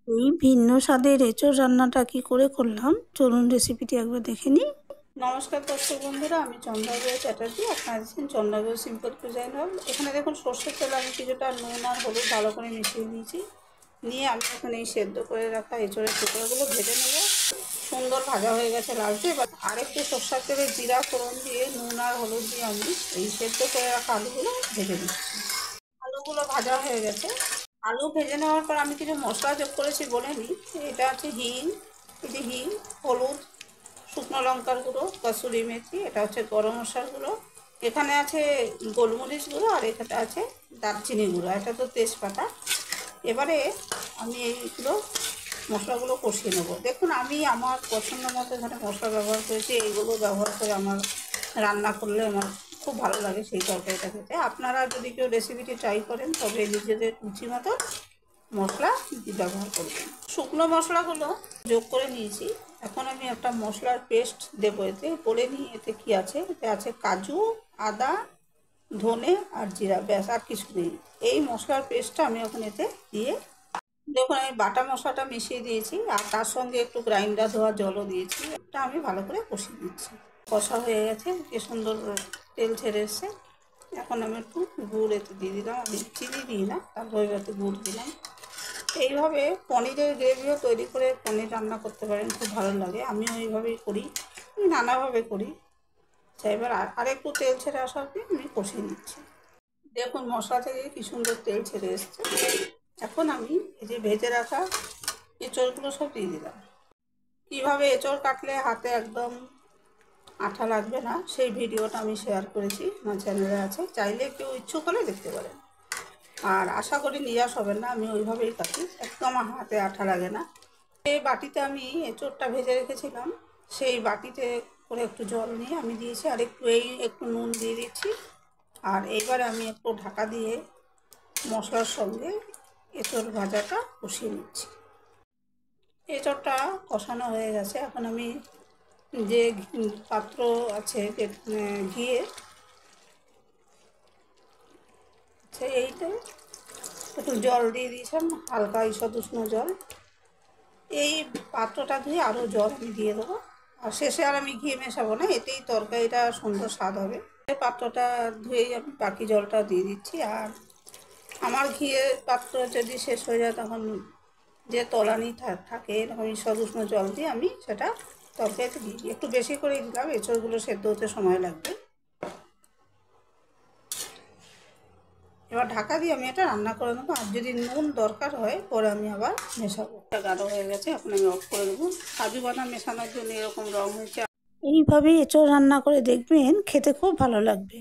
এই ভিন্ন স্বাদের এঁচোড় রান্নাটা কি করে করলাম চলুন রেসিপিটি একবার দেখে নিই। নমস্কার দর্শক বন্ধুরা, আমি চন্দ্রাগড় চ্যাটার্জি, আপনারা দেখছেন চন্দ্রাগড় সিম্পল কুইজিন হল। এখানে দেখুন সর্ষের তেল আমি কিছুটা নুন আর হলুদ ভালো করে মিশিয়ে নিয়েছি। নিয়ে আমি এখন এই সেদ্ধ করে রাখা এঁচোড়ের টুকরোগুলো ভেজে নেব। সুন্দর ভাজা হয়ে গেছে লালচে। এবার আরেকটু সর্ষের তেলে জিরা ফোড়ন দিয়ে নুন আর হলুদ দিয়ে আমি এই সেদ্ধ করে রাখা আলুগুলো ভেজে দিচ্ছি। আলুগুলো ভাজা হয়ে গেছে। আলু ভেজে নেওয়ার পর আমি কিছু মশলা যোগ করেছি বলে নিই। এটা আছে হিং, এটি হিং, হলুদ, শুকনো লঙ্কার গুঁড়ো, কসুরি মেথি, এটা হচ্ছে গরম মশলার গুঁড়ো, এখানে আছে গোলমরিচ গুঁড়ো, আর এখানে আছে দারচিনি গুঁড়ো, এটা তো তেজপাতা। এবারে আমি এইগুলো মশলাগুলো কষিয়ে নেবো। দেখুন আমি আমার পছন্দ মতো এখানে মশলা ব্যবহার করেছি। এইগুলো ব্যবহার করে আমার রান্না করলে আমার খুব ভালো লাগে সেই তরকারিটা খেতে। আপনারা যদি কেউ রেসিপিটি ট্রাই করেন তবে নিজেদের রুচি মতো মশলা ব্যবহার করবেন। শুকনো মশলাগুলো যোগ করে নিয়েছি। এখন আমি একটা মশলার পেস্ট দেবো এতে। বলে নিই এতে কী আছে। এতে আছে কাজু, আদা, ধনে আর জিরা, ব্যাস আর কিছু নেই। এই মশলার পেস্টটা আমি এখন এতে দিয়ে দেখুন আমি বাটা মশলাটা মিশিয়ে দিয়েছি আর তার সঙ্গে একটু গ্রাইন্ডার ধোয়া জলও দিয়েছি। এটা আমি ভালো করে কষিয়ে দিচ্ছি। কষা হয়ে গেছে, কি সুন্দর তেল ছেড়ে এসছে। এখন আমি একটু গুড় এতে দিয়ে দিলাম। আমি চিনি দিই না, তারপর এতে গুড় দিলাম। এইভাবে পনিরের গ্রেভিও তৈরি করে পনির রান্না করতে পারেন, খুব ভালো লাগে। আমি ওইভাবেই করি, নানাভাবে করি। এবার আরেকটু তেল ছেড়ে আসার পর আমি কষিয়ে নিচ্ছি। দেখুন মশলা থেকে কি সুন্দর তেল ছেড়ে এসছে। এখন আমি এই যে ভেজে রাখা এঁচড়গুলো সব দিয়ে দিলাম। কীভাবে এঁচড় কাটলে হাতে একদম আঠা লাগবে না সেই ভিডিওটা আমি শেয়ার করেছি, আমার চ্যানেলে আছে, চাইলে কেউ ইচ্ছুক হলে দেখতে পারেন। আর আশা করি নিরাশ হবেন না, আমি ওইভাবেই কাটি, একদম আমার হাতে আঠা লাগে না। এই বাটিতে আমি এঁচড়টা ভেজে রেখেছিলাম, সেই বাটিতে করে একটু জল নিয়ে আমি দিয়েছি, আর একটু নুন দিয়ে দিচ্ছি। আর এইবার আমি একটু ঢাকা দিয়ে মশলার সঙ্গে এঁচড় ভাজাটা কষিয়ে নিচ্ছি। এঁচড়টা কষানো হয়ে গেছে। এখন আমি যে পাত্র আছে ঘিয়ে এইটা একটু জল দিয়ে দিয়েছিলাম, হালকা ঈষৎ উষ্ণ জল। এই পাত্রটা ধুয়ে আরও জল আমি দিয়ে দেবো। আর শেষে আর আমি ঘি মেশাবো না, এতেই তরকারিটা সুন্দর স্বাদ হবে। এই পাত্রটা ধুয়েই আমি বাকি জলটা দিয়ে দিচ্ছি। আর আমার ঘিয়ের পাত্র যদি শেষ হয়ে যায় তখন যে তলানি থাকে এরকম ঈষৎ উষ্ণ জল দিয়ে আমি সেটা তরকারিতে দিয়ে দিই। একটু বেশি করেই দিলাম, এঁচড়গুলো সেদ্ধ হতে সময় লাগবে। এবার ঢাকা দিয়ে আমি এটা রান্না করে নেবো। আর যদি নুন দরকার হয় পরে আমি আবার মেশাবো। এটা গাঢ় হয়ে গেছে, এখন আমি অফ করে দেবো। কাজু বাদাম মেশানোর জন্য এরকম রং হয়েছে। এইভাবেই এঁচড় রান্না করে দেখবেন, খেতে খুব ভালো লাগবে।